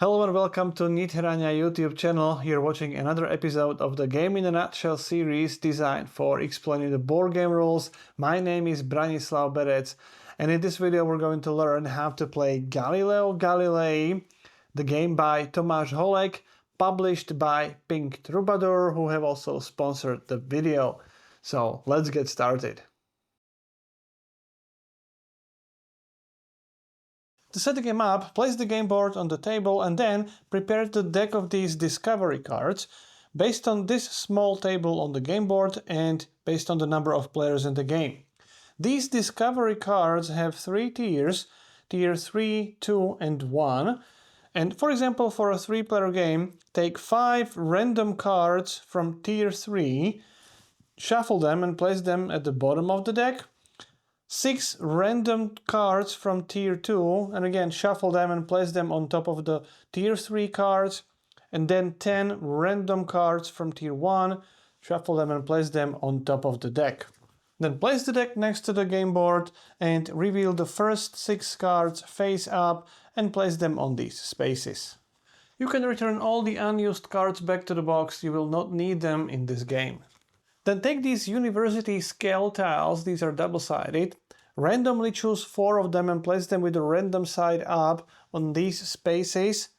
Hello and welcome to Nithrania YouTube channel. You're watching another episode of the Game in a Nutshell series designed for explaining the board game rules. My name is Branislav Berec, and in this video we're going to learn how to play Galileo Galilei, the game by Tomáš Holek, published by Pink Troubadour, who have also sponsored the video. So let's get started. To set the game up, place the game board on the table and then prepare the deck of these discovery cards based on this small table on the game board and based on the number of players in the game. These discovery cards have three tiers, tier 3, 2 and 1. And for example, for a 3-player game, take 5 random cards from tier 3, shuffle them and place them at the bottom of the deck. 6 random cards from tier 2, and again shuffle them and place them on top of the tier 3 cards, and then 10 random cards from tier 1, shuffle them and place them on top of the deck. Then place the deck next to the game board and reveal the first 6 cards face up and place them on these spaces. You can return all the unused cards back to the box, you will not need them in this game. Then take these university scale tiles, these are double-sided, randomly choose 4 of them and place them with the random side up on these spaces,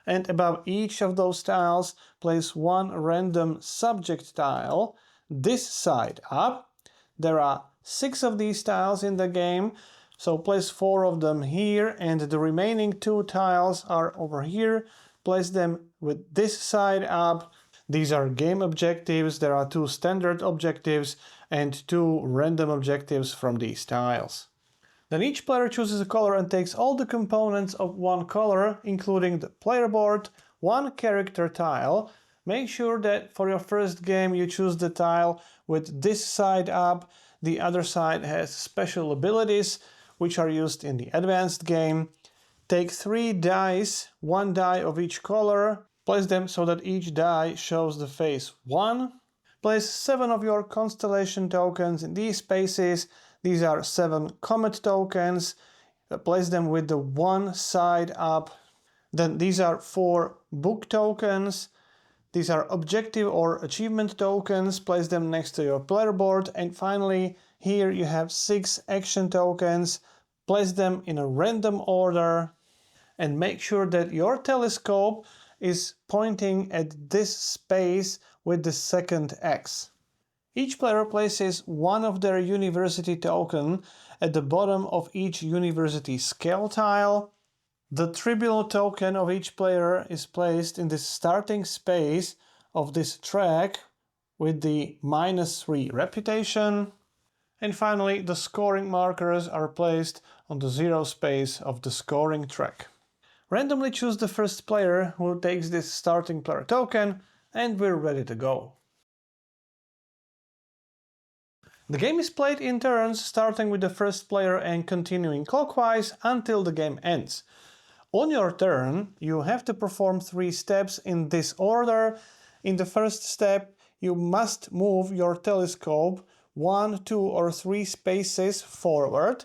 and above each of those tiles place 1 random subject tile, this side up. There are 6 of these tiles in the game, so place 4 of them here, and the remaining 2 tiles are over here, place them with this side up. These are game objectives, there are 2 standard objectives and 2 random objectives from these tiles. Then each player chooses a color and takes all the components of one color, including the player board, 1 character tile. Make sure that for your first game you choose the tile with this side up, the other side has special abilities which are used in the advanced game. Take 3 dice, 1 die of each color. Place them so that each die shows the face 1. Place 7 of your constellation tokens in these spaces. These are 7 Comet tokens. Place them with the 1 side up. Then these are 4 book tokens. These are objective or achievement tokens. Place them next to your player board. And finally, here you have 6 action tokens. Place them in a random order. And make sure that your telescope is pointing at this space with the second X. Each player places 1 of their university token at the bottom of each university scale tile. The tribunal token of each player is placed in the starting space of this track with the -3 reputation. And finally, the scoring markers are placed on the 0 space of the scoring track. Randomly choose the first player who takes this starting player token, and we're ready to go. The game is played in turns, starting with the first player and continuing clockwise until the game ends. On your turn, you have to perform 3 steps in this order. In the first step, you must move your telescope 1, 2 or 3 spaces forward.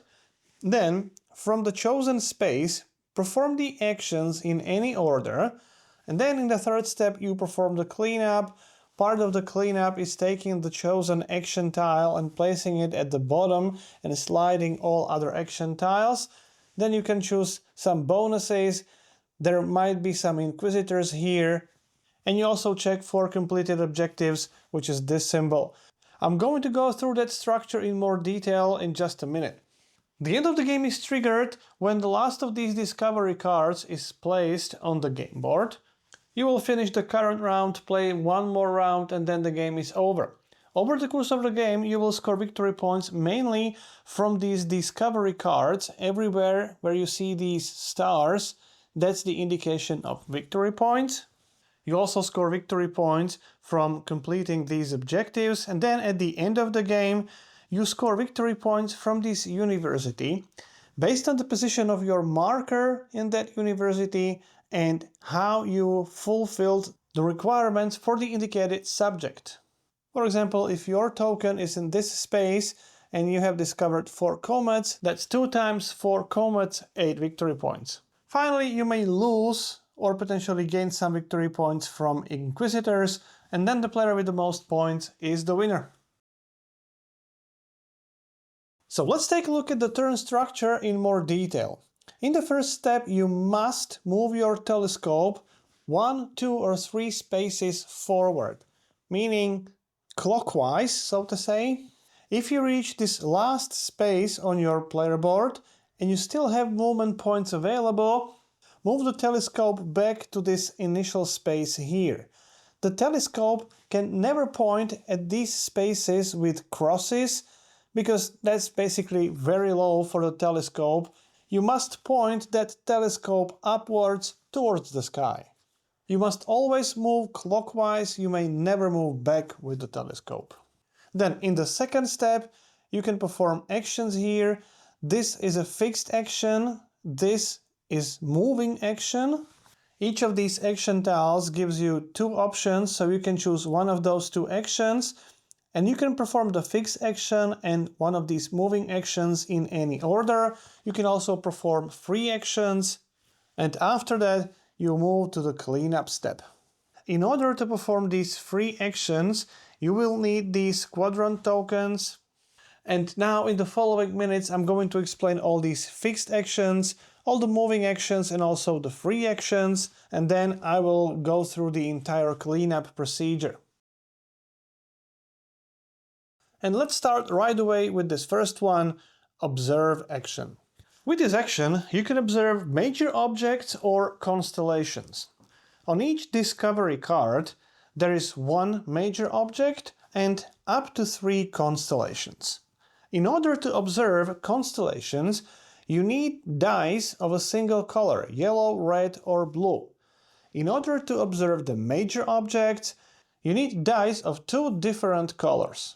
Then, from the chosen space, perform the actions in any order, and then in the third step you perform the cleanup. Part of the cleanup is taking the chosen action tile and placing it at the bottom and sliding all other action tiles. Then you can choose some bonuses, there might be some inquisitors here, and you also check for completed objectives, which is this symbol. I'm going to go through that structure in more detail in just a minute. The end of the game is triggered when the last of these discovery cards is placed on the game board. You will finish the current round, play 1 more round, and then the game is over. Over the course of the game you will score victory points mainly from these discovery cards. Everywhere where you see these stars, that's the indication of victory points. You also score victory points from completing these objectives, and then at the end of the game you score victory points from this university based on the position of your marker in that university and how you fulfilled the requirements for the indicated subject. For example, if your token is in this space and you have discovered 4 comets, that's 2 times 4 comets, 8 victory points. Finally, you may lose or potentially gain some victory points from Inquisitors, and then the player with the most points is the winner. So let's take a look at the turn structure in more detail. In the first step, you must move your telescope 1, 2, or 3 spaces forward, meaning clockwise, so to say. If you reach this last space on your player board and you still have movement points available, move the telescope back to this initial space here. The telescope can never point at these spaces with crosses, because that's basically very low for the telescope. You must point that telescope upwards towards the sky. You must always move clockwise, you may never move back with the telescope. Then in the second step, you can perform actions here. This is a fixed action, this is moving action. Each of these action tiles gives you 2 options, so you can choose one of those 2 actions. And you can perform the fixed action and one of these moving actions in any order. You can also perform 3 actions, and after that you move to the cleanup step. In order to perform these 3 actions, you will need these quadrant tokens. And now in the following minutes I'm going to explain all these fixed actions, all the moving actions and also the 3 actions, and then I will go through the entire cleanup procedure. And let's start right away with this first one, observe action. With this action, you can observe major objects or constellations. On each discovery card, there is 1 major object and up to 3 constellations. In order to observe constellations, you need dice of a single color, yellow, red, or blue. In order to observe the major objects, you need dice of 2 different colors.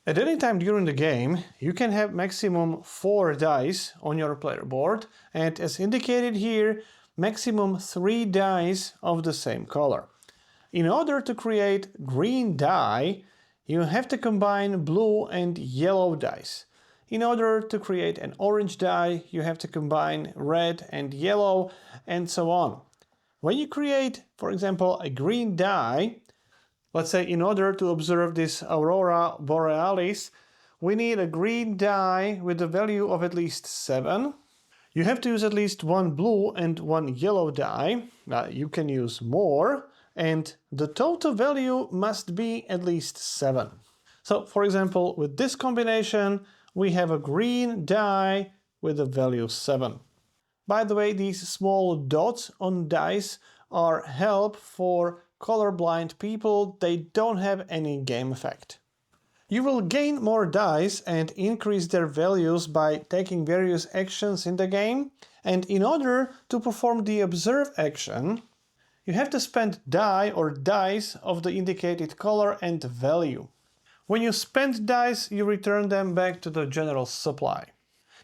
At any time during the game, you can have maximum 4 dice on your player board, and as indicated here, maximum 3 dice of the same color. In order to create green die, you have to combine blue and yellow dice. In order to create an orange die, you have to combine red and yellow, and so on. When you create, for example, a green die, let's say in order to observe this aurora borealis, we need a green die with a value of at least 7. You have to use at least 1 blue and 1 yellow die. You can use more, and the total value must be at least 7. So, for example, with this combination, we have a green die with a value 7. By the way, these small dots on dice are help for colorblind people. They don't have any game effect. You will gain more dice and increase their values by taking various actions in the game, and in order to perform the observe action, you have to spend die or dice of the indicated color and value. When you spend dice, you return them back to the general supply.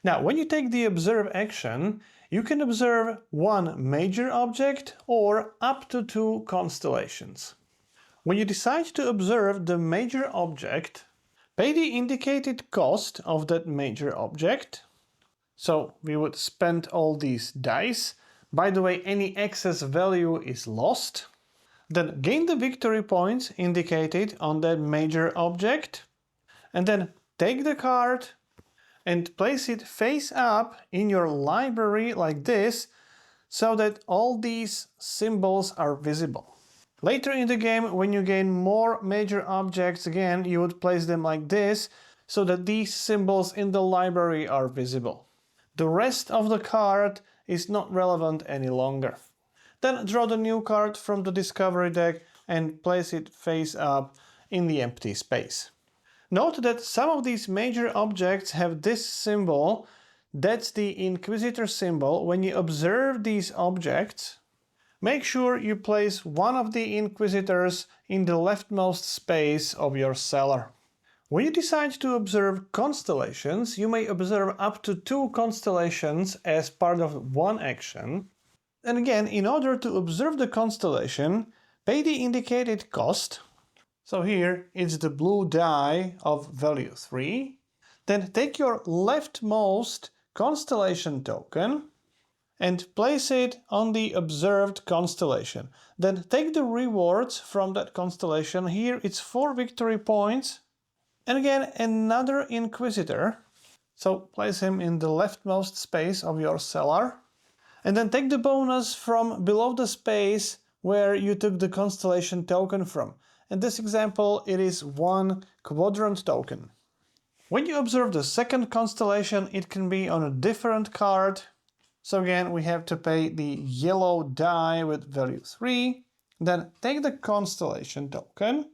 Now, when you take the observe action, you can observe 1 major object or up to 2 constellations. When you decide to observe the major object, pay the indicated cost of that major object. So we would spend all these dice. By the way, any excess value is lost. Then gain the victory points indicated on that major object. And then take the card and place it face up in your library like this, so that all these symbols are visible. Later in the game, when you gain more major objects again, you would place them like this, so that these symbols in the library are visible. The rest of the card is not relevant any longer. Then draw the new card from the discovery deck and place it face up in the empty space. Note that some of these major objects have this symbol. That's the Inquisitor symbol. When you observe these objects, make sure you place one of the Inquisitors in the leftmost space of your cellar. When you decide to observe constellations, you may observe up to 2 constellations as part of one action. And again, in order to observe the constellation, pay the indicated cost. So here it's the blue die of value 3. Then take your leftmost constellation token and place it on the observed constellation. Then take the rewards from that constellation. Here it's 4 victory points. And again, another Inquisitor. So place him in the leftmost space of your cellar. And then take the bonus from below the space where you took the constellation token from. In this example, it is 1 quadrant token. When you observe the second constellation, it can be on a different card. So again, we have to pay the yellow die with value 3. Then take the constellation token,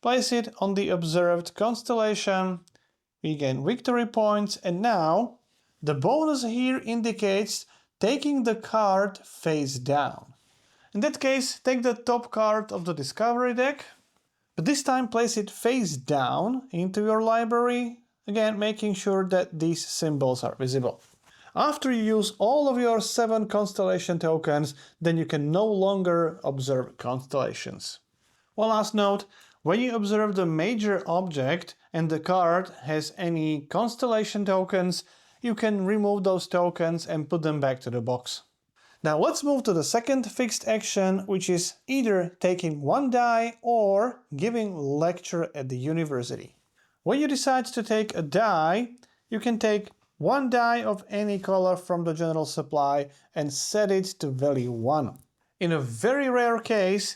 place it on the observed constellation. We gain victory points, and now the bonus here indicates taking the card face down. In that case, take the top card of the discovery deck, but this time place it face down into your library, again making sure that these symbols are visible. After you use all of your 7 constellation tokens, then you can no longer observe constellations. One last note, when you observe the major object and the card has any constellation tokens, you can remove those tokens and put them back to the box. Now let's move to the second fixed action, which is either taking 1 die or giving lecture at the university. When you decide to take a die, you can take 1 die of any color from the general supply and set it to value 1. In a very rare case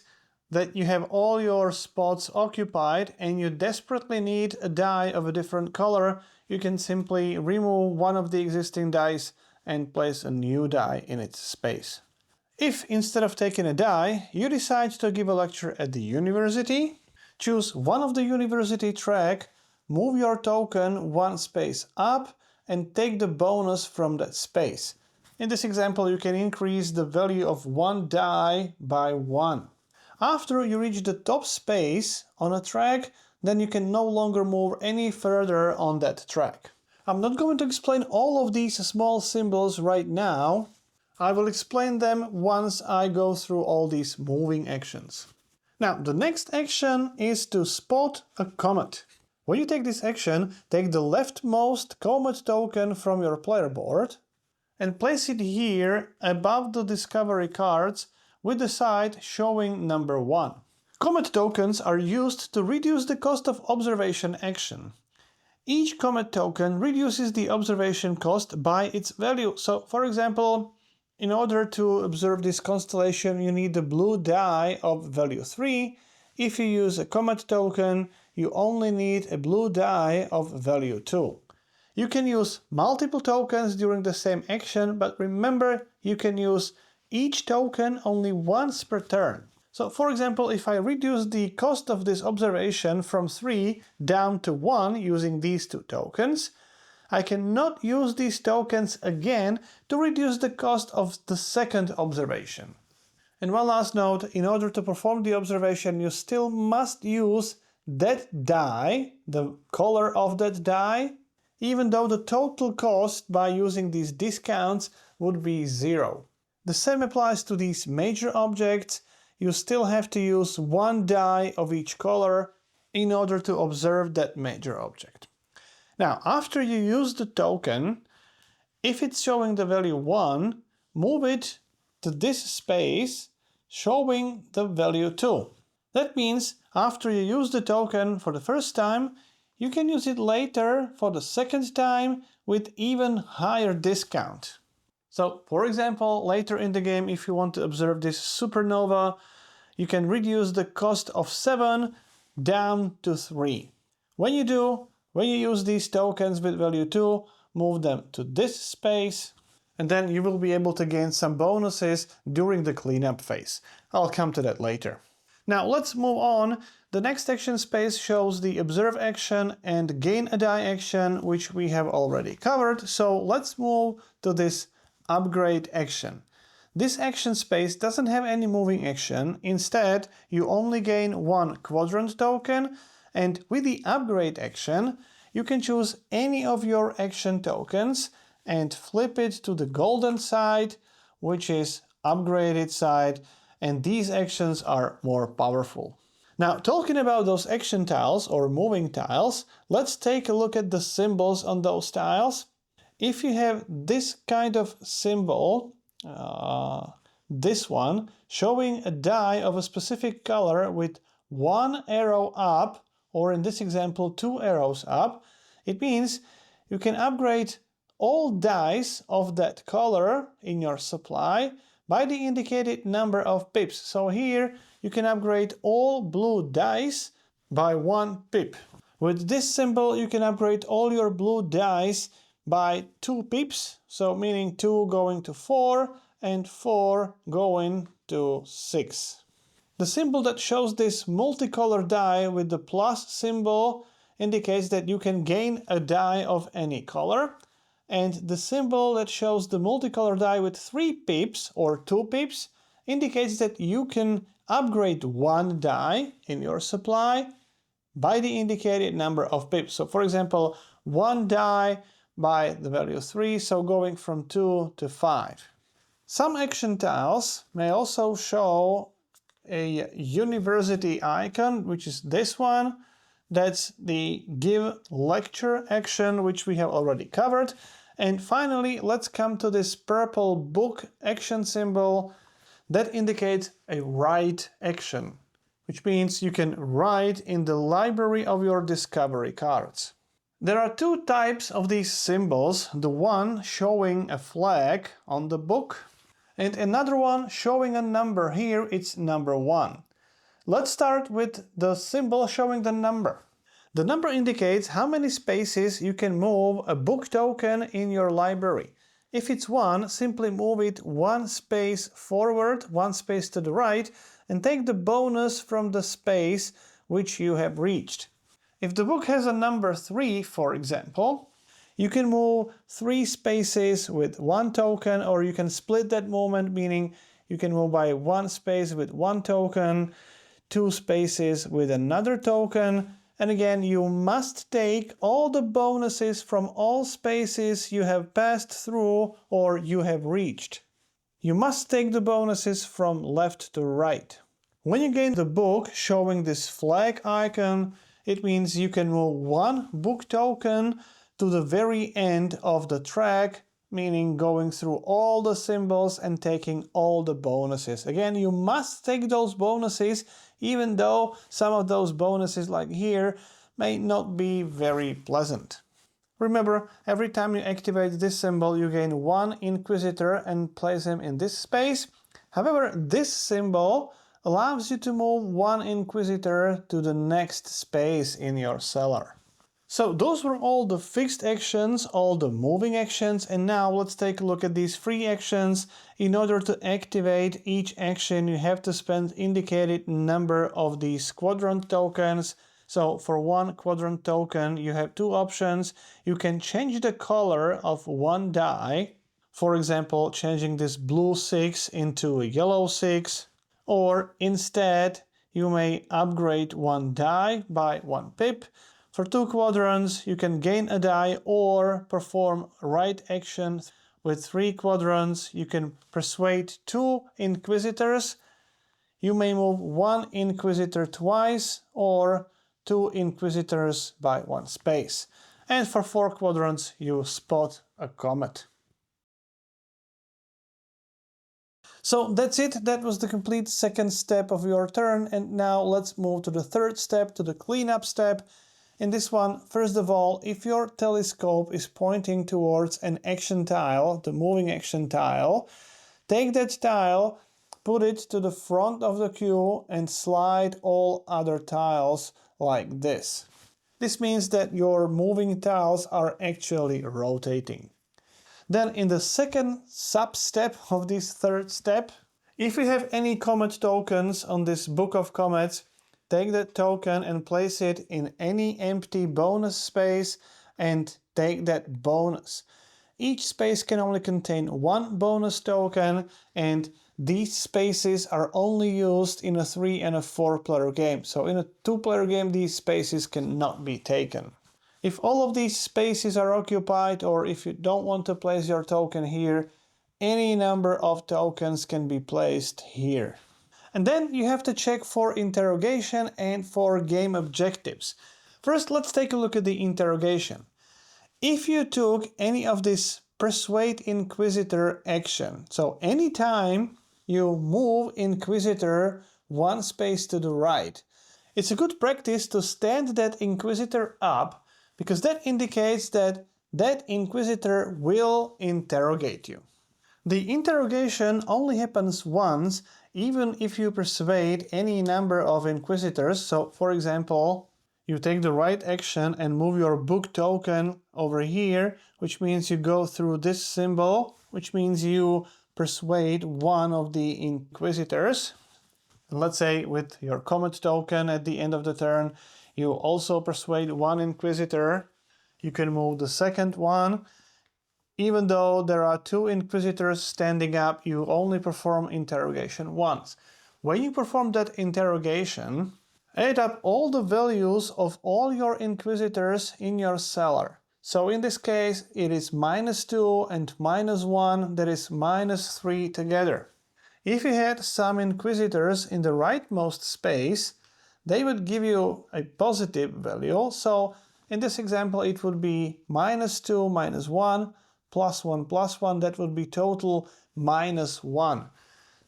that you have all your spots occupied and you desperately need a die of a different color, you can simply remove one of the existing dice and place a new die in its space. If instead of taking a die, you decide to give a lecture at the university, choose one of the university track, move your token 1 space up, and take the bonus from that space. In this example, you can increase the value of 1 die by 1. After you reach the top space on a track, then you can no longer move any further on that track. I'm not going to explain all of these small symbols right now. I will explain them once I go through all these moving actions. Now, the next action is to spot a comet. When you take this action, take the leftmost Comet token from your player board and place it here above the discovery cards with the side showing number 1. Comet tokens are used to reduce the cost of observation action. Each Comet token reduces the observation cost by its value. So, for example, in order to observe this constellation, you need a blue die of value 3. If you use a Comet token, you only need a blue die of value 2. You can use multiple tokens during the same action, but remember, you can use each token only once per turn. So, for example, if I reduce the cost of this observation from 3 down to 1 using these 2 tokens, I cannot use these tokens again to reduce the cost of the second observation. And one last note, in order to perform the observation, you still must use that die, the color of that die, even though the total cost by using these discounts would be 0. The same applies to these major objects. You still have to use 1 die of each color in order to observe that major object. Now, after you use the token, if it's showing the value 1, move it to this space showing the value 2. That means after you use the token for the first time, you can use it later for the second time with even higher discount. So, for example, later in the game, if you want to observe this supernova, you can reduce the cost of 7 down to 3. When you use these tokens with value 2, move them to this space, and then you will be able to gain some bonuses during the cleanup phase. I'll come to that later. Now let's move on. The next action space shows the observe action and gain a die action, which we have already covered. So let's move to this upgrade action. This action space doesn't have any moving action. Instead, you only gain 1 quadrant token, and with the upgrade action, you can choose any of your action tokens and flip it to the golden side, which is upgraded side, and these actions are more powerful. Now, talking about those action tiles or moving tiles, let's take a look at the symbols on those tiles. If you have this kind of symbol this one, showing a die of a specific color with one arrow up, or in this example 2 arrows up, it means you can upgrade all dice of that color in your supply by the indicated number of pips. So here you can upgrade all blue dice by 1 pip. With this symbol you can upgrade all your blue dice by 2 pips, so meaning 2 going to 4 and 4 going to 6. The symbol that shows this multicolor die with the plus symbol indicates that you can gain a die of any color, and the symbol that shows the multicolor die with 3 pips or 2 pips indicates that you can upgrade 1 die in your supply by the indicated number of pips. So for example, 1 die by the value 3, so going from 2 to 5. Some action tiles may also show a university icon, which is this one. That's the give lecture action, which we have already covered. And finally, let's come to this purple book action symbol that indicates a write action, which means you can write in the library of your discovery cards. There are 2 types of these symbols, the one showing a flag on the book and another one showing a number. Here it's number 1. Let's start with the symbol showing the number. The number indicates how many spaces you can move a book token in your library. If it's 1, simply move it 1 space forward, 1 space to the right, and take the bonus from the space which you have reached. If the book has a number 3, for example, you can move 3 spaces with 1 token, or you can split that movement, meaning you can move by 1 space with 1 token, 2 spaces with another token, and again you must take all the bonuses from all spaces you have passed through or you have reached. You must take the bonuses from left to right. When you gain the book showing this flag icon, it means you can move 1 book token to the very end of the track, meaning going through all the symbols and taking all the bonuses. Again, you must take those bonuses, even though some of those bonuses, like here, may not be very pleasant. Remember, every time you activate this symbol, you gain 1 Inquisitor and place him in this space. However, this symbol allows you to move 1 Inquisitor to the next space in your cellar. So those were all the fixed actions, all the moving actions, and now let's take a look at these free actions. In order to activate each action, you have to spend indicated number of these quadrant tokens. So for 1 quadrant token, you have 2 options. You can change the color of 1 die, for example, changing this blue 6 into a yellow 6, or instead, you may upgrade 1 die by 1 pip. For 2 quadrants, you can gain a die or perform write action. With 3 quadrants, you can persuade 2 Inquisitors. You may move 1 Inquisitor twice or 2 Inquisitors by 1 space. And for 4 quadrants, you spot a comet. So that's it, that was the complete second step of your turn, and now let's move to the third step, to the cleanup step. In this one, first of all, if your telescope is pointing towards an action tile, the moving action tile, take that tile, put it to the front of the queue and slide all other tiles like this. This means that your moving tiles are actually rotating. Then in the second sub-step of this third step, if you have any comet tokens on this book of comets, take that token and place it in any empty bonus space and take that bonus. Each space can only contain 1 bonus token, and these spaces are only used in a 3 and a 4 player game. So in a 2 player game, these spaces cannot be taken. If all of these spaces are occupied, or if you don't want to place your token here, any number of tokens can be placed here. And then you have to check for interrogation and for game objectives. First, let's take a look at the interrogation. If you took any of these Persuade Inquisitor action. So anytime you move Inquisitor one space to the right, it's a good practice to stand that Inquisitor up, because that indicates that that Inquisitor will interrogate you. The interrogation only happens once, even if you persuade any number of Inquisitors. So, for example, you take the right action and move your book token over here, which means you go through this symbol, which means you persuade one of the Inquisitors. And let's say with your Comet token at the end of the turn, you also persuade one Inquisitor. You can move the second one. Even though there are two Inquisitors standing up, you only perform interrogation once. When you perform that interrogation, add up all the values of all your Inquisitors in your cellar. So in this case, it is -2 and -1, that is -3 together. If you had some Inquisitors in the rightmost space, they would give you a positive value. So in this example, it would be -2, -1, +1, +1, that would be total -1.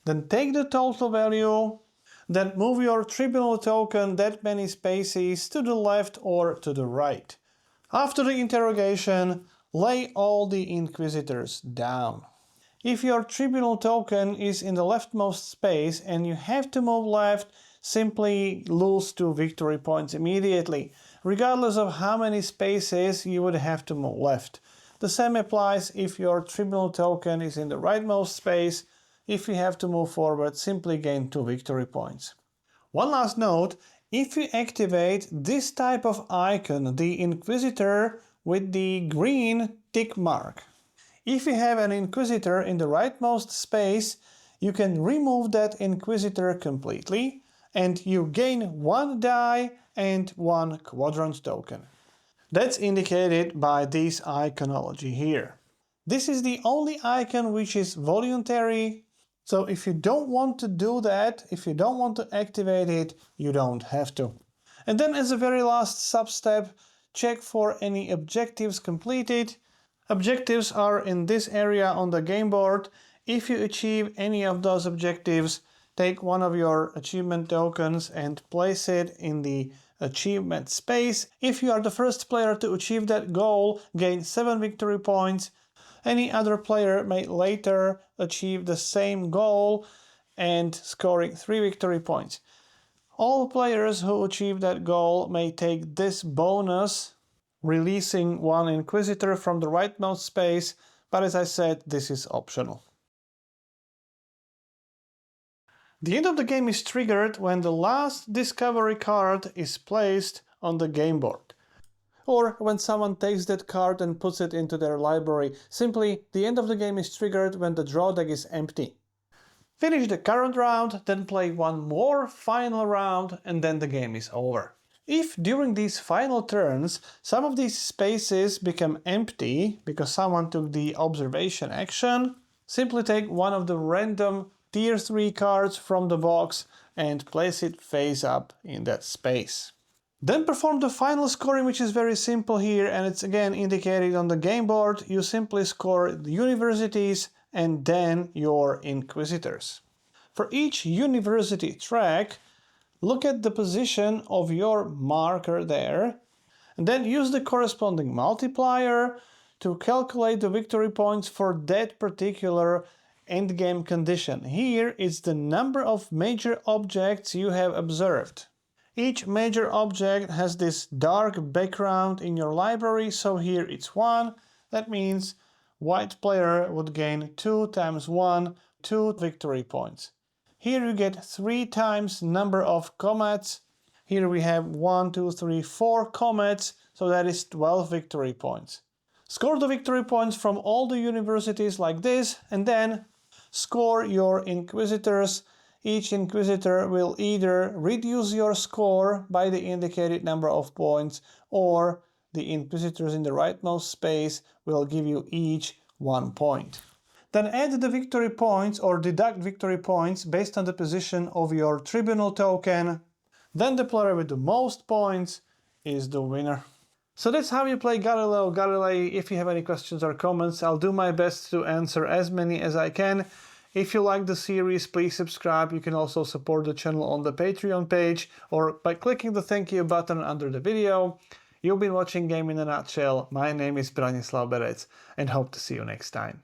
Then take the total value, then move your tribunal token that many spaces to the left or to the right. After the interrogation, lay all the Inquisitors down. If your tribunal token is in the leftmost space and you have to move left, simply lose 2 victory points immediately, regardless of how many spaces you would have to move left. The same applies if your tribunal token is in the rightmost space. If you have to move forward, simply gain 2 victory points. One last note, if you activate this type of icon, the Inquisitor with the green tick mark, if you have an Inquisitor in the rightmost space, you can remove that Inquisitor completely and you gain 1 die and 1 quadrant token. That's indicated by this iconology here. This is the only icon which is voluntary, so if you don't want to do that, if you don't want to activate it, you don't have to. And then as a very last sub-step, check for any objectives completed. Objectives are in this area on the game board. If you achieve any of those objectives, take one of your achievement tokens and place it in the achievement space. If you are the first player to achieve that goal, gain 7 victory points. Any other player may later achieve the same goal and scoring 3 victory points. All players who achieve that goal may take this bonus, releasing one Inquisitor from the rightmost space, but as I said, this is optional. The end of the game is triggered when the last discovery card is placed on the game board, or when someone takes that card and puts it into their library. Simply, the end of the game is triggered when the draw deck is empty. Finish the current round, then play one more final round, and then the game is over. If during these final turns some of these spaces become empty because someone took the observation action, simply take one of the random tier 3 cards from the box and place it face up in that space. Then perform the final scoring, which is very simple here, and it's again indicated on the game board. You simply score the universities and then your Inquisitors. For each university track, look at the position of your marker there, and then use the corresponding multiplier to calculate the victory points for that particular endgame condition. Here is the number of major objects you have observed. Each major object has this dark background in your library, so here it's 1. That means white player would gain 2 times 1, 2 victory points. Here you get 3 times number of comets. Here we have 1, 2, 3, 4 comets, so that is 12 victory points. Score the victory points from all the universities like this, and then score your Inquisitors. Each Inquisitor will either reduce your score by the indicated number of points, or the Inquisitors in the rightmost space will give you each 1 point. Then add the victory points or deduct victory points based on the position of your tribunal token. Then the player with the most points is the winner. So that's how you play Galileo Galilei. If you have any questions or comments, I'll do my best to answer as many as I can. If you like the series, please subscribe. You can also support the channel on the Patreon page or by clicking the thank you button under the video. You've been watching Game in a Nutshell. My name is Branislav Berec and hope to see you next time.